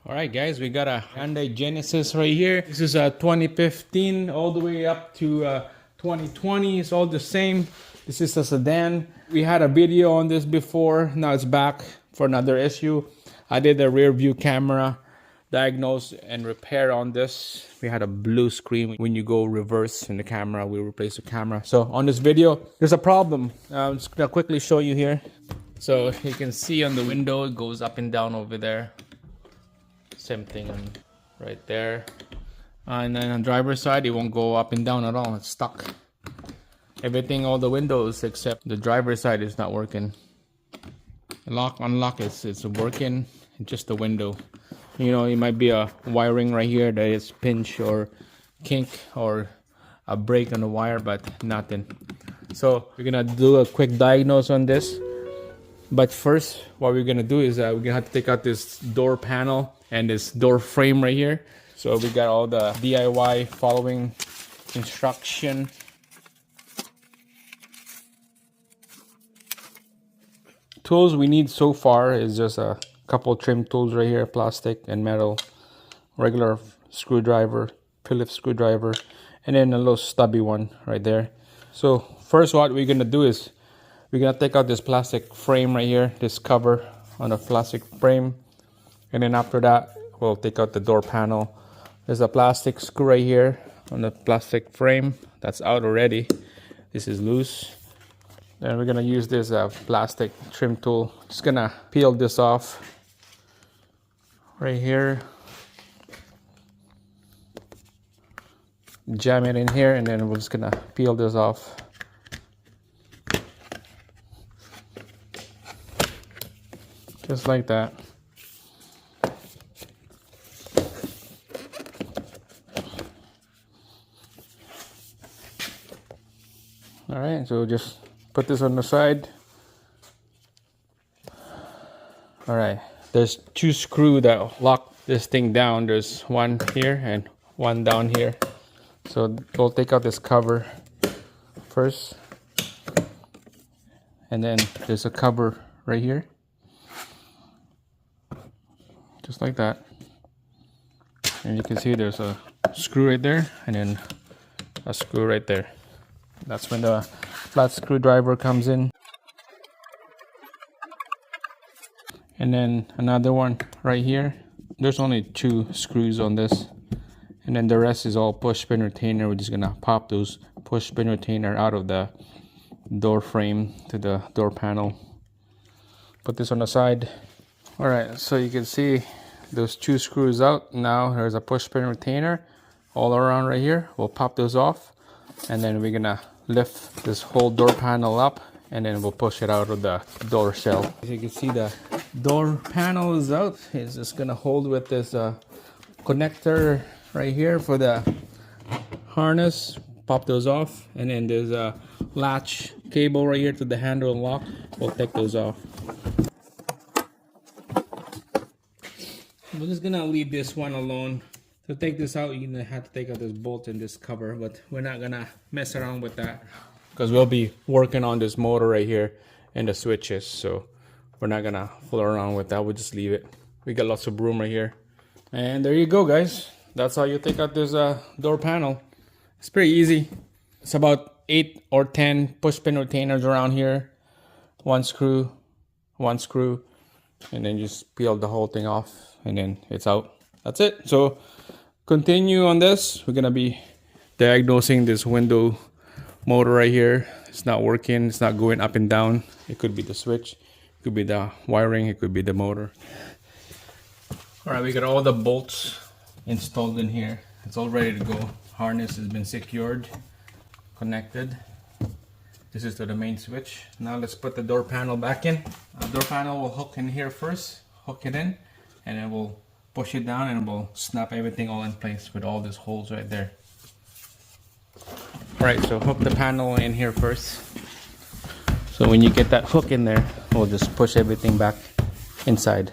All right, guys, we got a Hyundai Genesis right here. This is a 2015 all the way up to 2020. It's all the same. This is a sedan. We had a video on this before. Now it's back for another issue. I did a rear view camera diagnose and repair on this. We had a blue screen when you go reverse in the camera. We replaced the camera. So on this video, there's a problem. I'm just gonna quickly show you here. So you can see on the window, it goes up and down over there. Same thing on right there. And then on the driver's side, it won't go up and down at all. It's stuck. Everything, all the windows except the driver's side is not working. Lock, unlock, it's working. Just the window. You know, it might be a wiring right here that is pinch or kink or a break on the wire, but nothing. So we're gonna do a quick diagnose on this. But first, what we're gonna do is we're gonna have to take out this door panel and this door frame right here. So we got all the DIY following instruction. Tools we need so far is just a couple trim tools right here, plastic and metal, regular screwdriver, Phillips screwdriver, and then a little stubby one right there. So first, what we're gonna do is we're gonna take out this plastic frame right here, this cover on the plastic frame, and then after that we'll take out the door panel. There's a plastic screw right here on the plastic frame that's out already. This is loose. Then we're gonna use this plastic trim tool. Just gonna peel this off right here, jam it in here, and then we're just gonna peel this off. Just like that. All right, so just put this on the side. All right, there's two screws that lock this thing down. There's one here and one down here. So we'll take out this cover first. And then there's a cover right here. Just like that. And you can see there's a screw right there and then a screw right there. That's when the flat screwdriver comes in. And then another one right here. There's only two screws on this. And then the rest is all push pin retainer. We're just gonna pop those push pin retainer out of the door frame to the door panel. Put this on the side. All right, so you can see those two screws out. Now there's a push pin retainer all around right here. We'll pop those off, and then we're gonna lift this whole door panel up, and then we'll push it out of the door shell. As you can see, the door panel is out. It's just gonna hold with this connector right here for the harness. Pop those off, and then there's a latch cable right here to the handle and lock. We'll take those off. We're just gonna leave this one alone. To take this out, you're gonna have to take out this bolt and this cover, but we're not gonna mess around with that because we'll be working on this motor right here and the switches, so we're not gonna fool around with that. We'll just leave it. We got lots of room right here. And there you go, guys. That's how you take out this door panel. It's pretty easy. It's about 8 or 10 push pin retainers around here. One screw, and then just peel the whole thing off, and then it's out. That's it. So continue on this. We're gonna be diagnosing this window motor right here. It's not working. It's not going up and down. It could be the switch, it could be the wiring, it could be the motor. All right, we got all the bolts installed in here. It's all ready to go. Harness has been secured, connected. This is to the main switch. Now let's put the door panel back in. Door panel will hook in here first. Hook it in, and then we'll push it down, and we'll snap everything all in place with all these holes right there. All right, so hook the panel in here first. So when you get that hook in there, we'll just push everything back inside.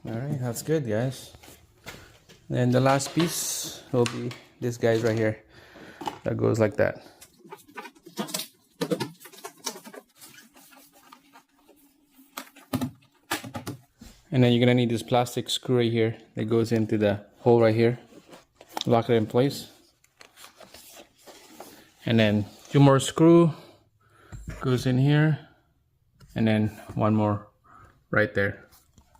All right, that's good, guys. Then the last piece will be this guys right here. that goes like that. And then you're gonna need this plastic screw right here that goes into the hole right here. Lock it in place. And then 2 more screw goes in here. And then 1 more right there.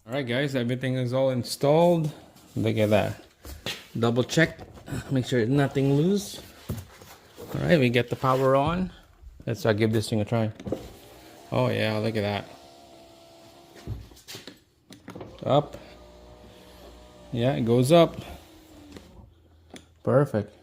Alright guys, everything is all installed. Look at that. Double check, make sure nothing loose. Alright, we get the power on. Let's give this thing a try. Oh yeah, look at that. Up. Yeah, it goes up. Perfect.